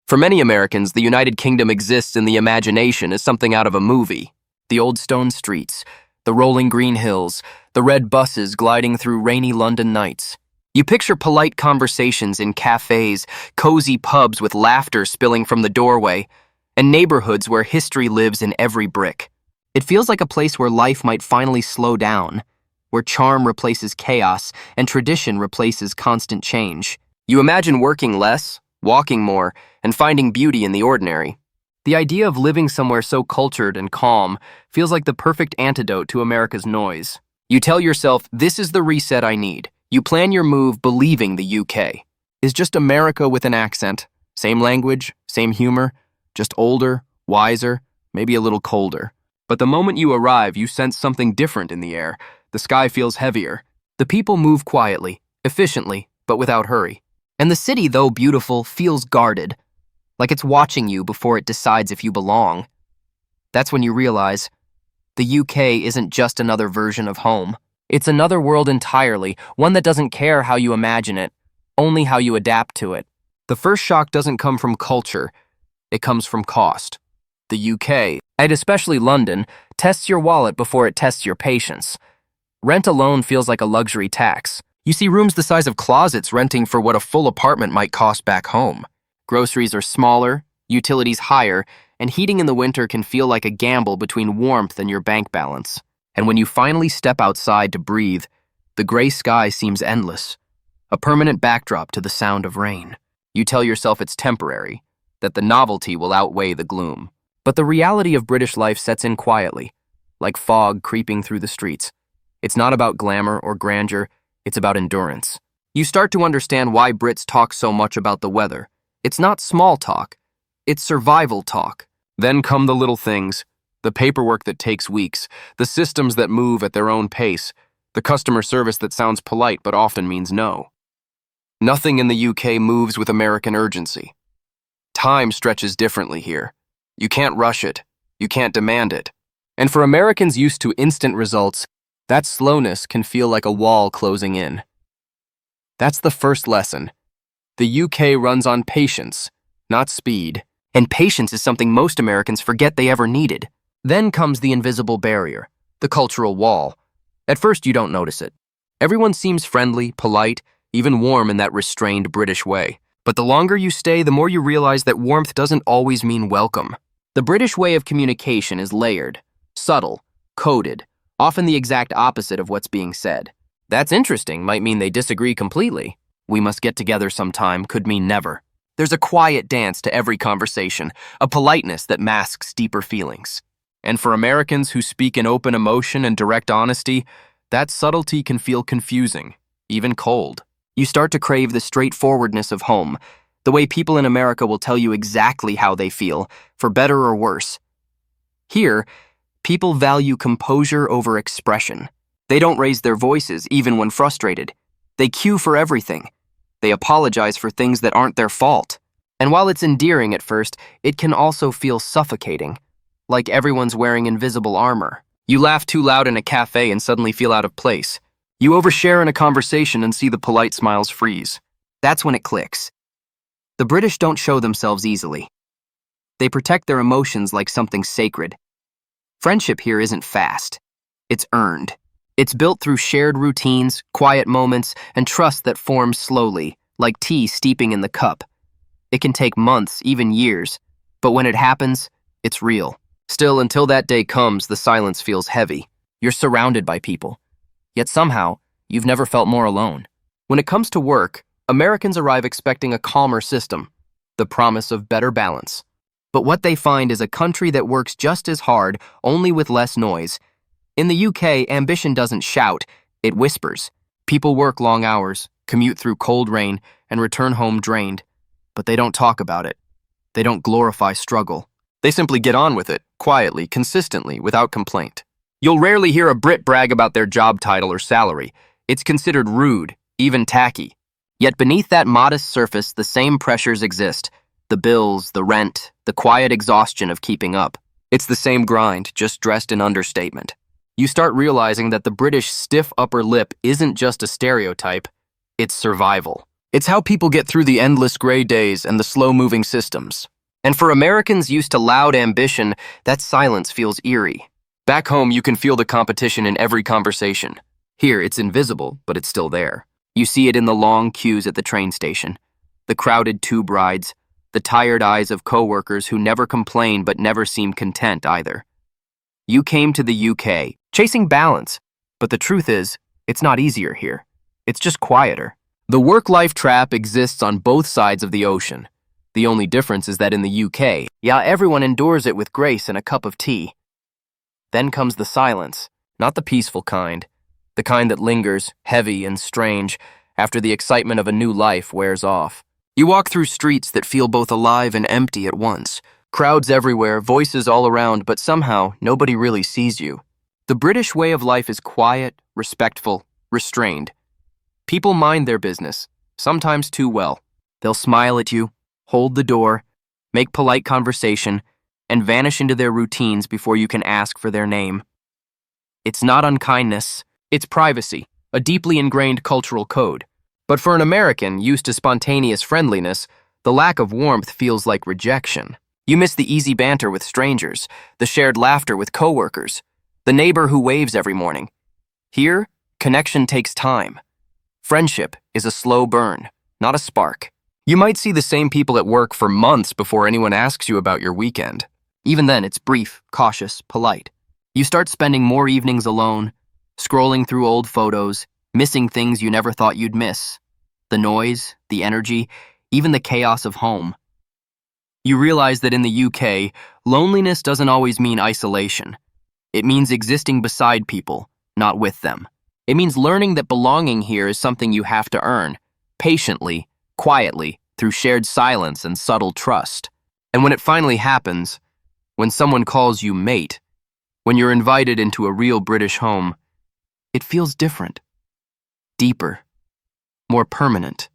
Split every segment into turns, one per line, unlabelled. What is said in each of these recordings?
For many Americans, the United Kingdom exists in the imagination as something out of a movie. The old stone streets, the rolling green hills, the red buses gliding through rainy London nights. You picture polite conversations in cafes, cozy pubs with laughter spilling from the doorway, and neighborhoods where history lives in every brick. It feels like a place where life might finally slow down, where charm replaces chaos and tradition replaces constant change. You imagine working less, walking more, and finding beauty in the ordinary. The idea of living somewhere so cultured and calm feels like the perfect antidote to America's noise. You tell yourself, this is the reset I need. You plan your move believing the UK is just America with an accent. Same language, same humor, just older, wiser, maybe a little colder. But the moment you arrive, you sense something different in the air. The sky feels heavier. The people move quietly, efficiently, but without hurry. And the city, though beautiful, feels guarded, like it's watching you before it decides if you belong. That's when you realize the UK isn't just another version of home. It's another world entirely, one that doesn't care how you imagine it, only how you adapt to it. The first shock doesn't come from culture, it comes from cost. The UK, and especially London, tests your wallet before it tests your patience. Rent alone feels like a luxury tax. You see rooms the size of closets renting for what a full apartment might cost back home. Groceries are smaller, utilities higher, and heating in the winter can feel like a gamble between warmth and your bank balance. And when you finally step outside to breathe, the gray sky seems endless, a permanent backdrop to the sound of rain. You tell yourself it's temporary, that the novelty will outweigh the gloom. But the reality of British life sets in quietly, like fog creeping through the streets. It's not about glamour or grandeur, it's about endurance. You start to understand why Brits talk so much about the weather. It's not small talk, it's survival talk. Then come the little things, the paperwork that takes weeks, the systems that move at their own pace, the customer service that sounds polite but often means no. Nothing in the UK moves with American urgency. Time stretches differently here. You can't rush it. You can't demand it. And for Americans used to instant results, that slowness can feel like a wall closing in. That's the first lesson. The UK runs on patience, not speed. And patience is something most Americans forget they ever needed. Then comes the invisible barrier, the cultural wall. At first, you don't notice it. Everyone seems friendly, polite, even warm in that restrained British way. But the longer you stay, the more you realize that warmth doesn't always mean welcome. The British way of communication is layered, subtle, coded, often the exact opposite of what's being said. That's interesting might mean they disagree completely. We must get together sometime could mean never. There's a quiet dance to every conversation, a politeness that masks deeper feelings. And for Americans who speak in open emotion and direct honesty, that subtlety can feel confusing, even cold. You start to crave the straightforwardness of home, the way people in America will tell you exactly how they feel, for better or worse. Here, people value composure over expression. They don't raise their voices, even when frustrated. They cue for everything. They apologize for things that aren't their fault. And while it's endearing at first, it can also feel suffocating, like everyone's wearing invisible armor. You laugh too loud in a cafe and suddenly feel out of place. You overshare in a conversation and see the polite smiles freeze. That's when it clicks. The British don't show themselves easily. They protect their emotions like something sacred. Friendship here isn't fast. It's earned. It's built through shared routines, quiet moments, and trust that forms slowly, like tea steeping in the cup. It can take months, even years, but when it happens, it's real. Still, until that day comes, the silence feels heavy. You're surrounded by people. Yet somehow, you've never felt more alone. When it comes to work, Americans arrive expecting a calmer system, the promise of better balance. But what they find is a country that works just as hard, only with less noise. In the UK, ambition doesn't shout, it whispers. People work long hours, commute through cold rain, and return home drained. But they don't talk about it. They don't glorify struggle. They simply get on with it, quietly, consistently, without complaint. You'll rarely hear a Brit brag about their job title or salary. It's considered rude, even tacky. Yet beneath that modest surface, the same pressures exist. The bills, the rent, the quiet exhaustion of keeping up. It's the same grind, just dressed in understatement. You start realizing that the British stiff upper lip isn't just a stereotype, it's survival. It's how people get through the endless gray days and the slow-moving systems. And for Americans used to loud ambition, that silence feels eerie. Back home, you can feel the competition in every conversation. Here, it's invisible, but it's still there. You see it in the long queues at the train station, the crowded tube rides, the tired eyes of coworkers who never complain but never seem content either. You came to the UK, chasing balance, but the truth is, it's not easier here. It's just quieter. The work-life trap exists on both sides of the ocean. The only difference is that in the UK, everyone endures it with grace and a cup of tea. Then comes the silence, not the peaceful kind, the kind that lingers, heavy and strange, after the excitement of a new life wears off. You walk through streets that feel both alive and empty at once. Crowds everywhere, voices all around, but somehow nobody really sees you. The British way of life is quiet, respectful, restrained. People mind their business, sometimes too well. They'll smile at you, hold the door, make polite conversation, and vanish into their routines before you can ask for their name. It's not unkindness, it's privacy, a deeply ingrained cultural code. But for an American used to spontaneous friendliness, the lack of warmth feels like rejection. You miss the easy banter with strangers, the shared laughter with coworkers, the neighbor who waves every morning. Here, connection takes time. Friendship is a slow burn, not a spark. You might see the same people at work for months before anyone asks you about your weekend. Even then, it's brief, cautious, polite. You start spending more evenings alone, scrolling through old photos, missing things you never thought you'd miss. The noise, the energy, even the chaos of home. You realize that in the UK, loneliness doesn't always mean isolation. It means existing beside people, not with them. It means learning that belonging here is something you have to earn, patiently, quietly, through shared silence and subtle trust. And when it finally happens, when someone calls you mate, when you're invited into a real British home, it feels different, deeper, more permanent.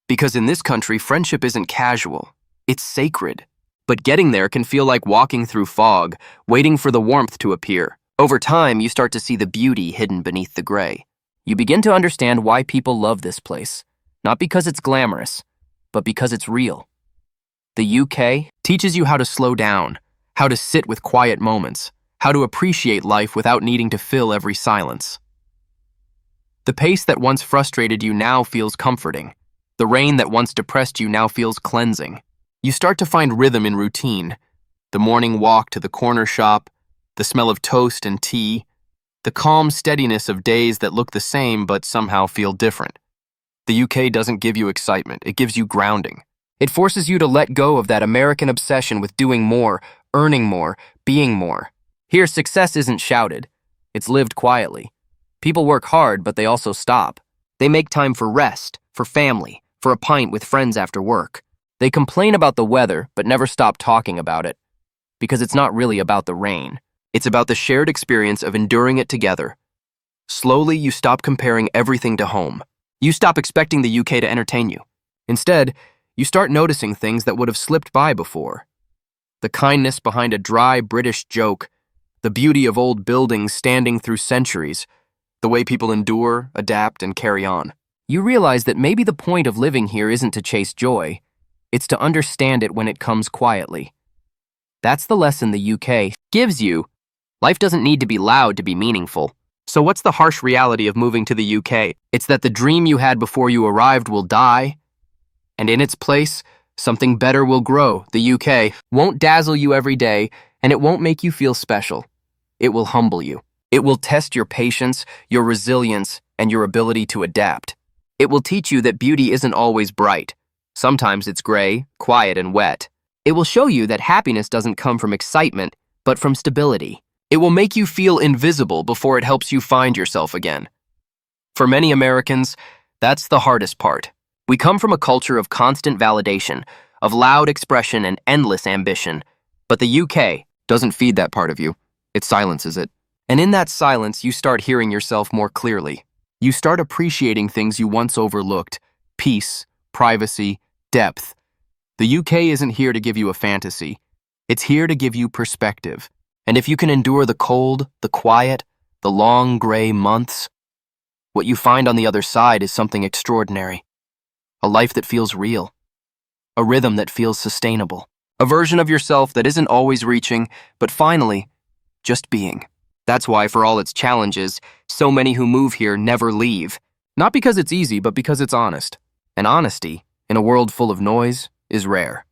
Because in this country, friendship isn't casual, it's sacred. But getting there can feel like walking through fog, waiting for the warmth to appear. Over time, you start to see the beauty hidden beneath the gray. You begin to understand why people love this place. Not because it's glamorous, but because it's real. The UK teaches you how to slow down, how to sit with quiet moments, how to appreciate life without needing to fill every silence. The pace that once frustrated you now feels comforting. The rain that once depressed you now feels cleansing. You start to find rhythm in routine. The morning walk to the corner shop, the smell of toast and tea, the calm steadiness of days that look the same but somehow feel different. The UK doesn't give you excitement, it gives you grounding. It forces you to let go of that American obsession with doing more, earning more, being more. Here, success isn't shouted. It's lived quietly. People work hard, but they also stop. They make time for rest, for family, for a pint with friends after work. They complain about the weather, but never stop talking about it. Because it's not really about the rain. It's about the shared experience of enduring it together. Slowly, you stop comparing everything to home. You stop expecting the UK to entertain you. Instead, you start noticing things that would have slipped by before. The kindness behind a dry British joke, the beauty of old buildings standing through centuries, the way people endure, adapt, and carry on. You realize that maybe the point of living here isn't to chase joy, it's to understand it when it comes quietly. That's the lesson the UK gives you. Life doesn't need to be loud to be meaningful. So what's the harsh reality of moving to the UK? It's that the dream you had before you arrived will die, and in its place, something better will grow. The UK won't dazzle you every day, and it won't make you feel special. It will humble you. It will test your patience, your resilience, and your ability to adapt. It will teach you that beauty isn't always bright. Sometimes it's gray, quiet, and wet. It will show you that happiness doesn't come from excitement, but from stability. It will make you feel invisible before it helps you find yourself again. For many Americans, that's the hardest part. We come from a culture of constant validation, of loud expression and endless ambition. But the UK doesn't feed that part of you. It silences it. And in that silence, you start hearing yourself more clearly. You start appreciating things you once overlooked: peace, privacy, depth. The UK isn't here to give you a fantasy. It's here to give you perspective. And if you can endure the cold, the quiet, the long gray months, what you find on the other side is something extraordinary. A life that feels real. A rhythm that feels sustainable. A version of yourself that isn't always reaching, but finally, just being. That's why, for all its challenges, so many who move here never leave. Not because it's easy, but because it's honest. And honesty, in a world full of noise, is rare.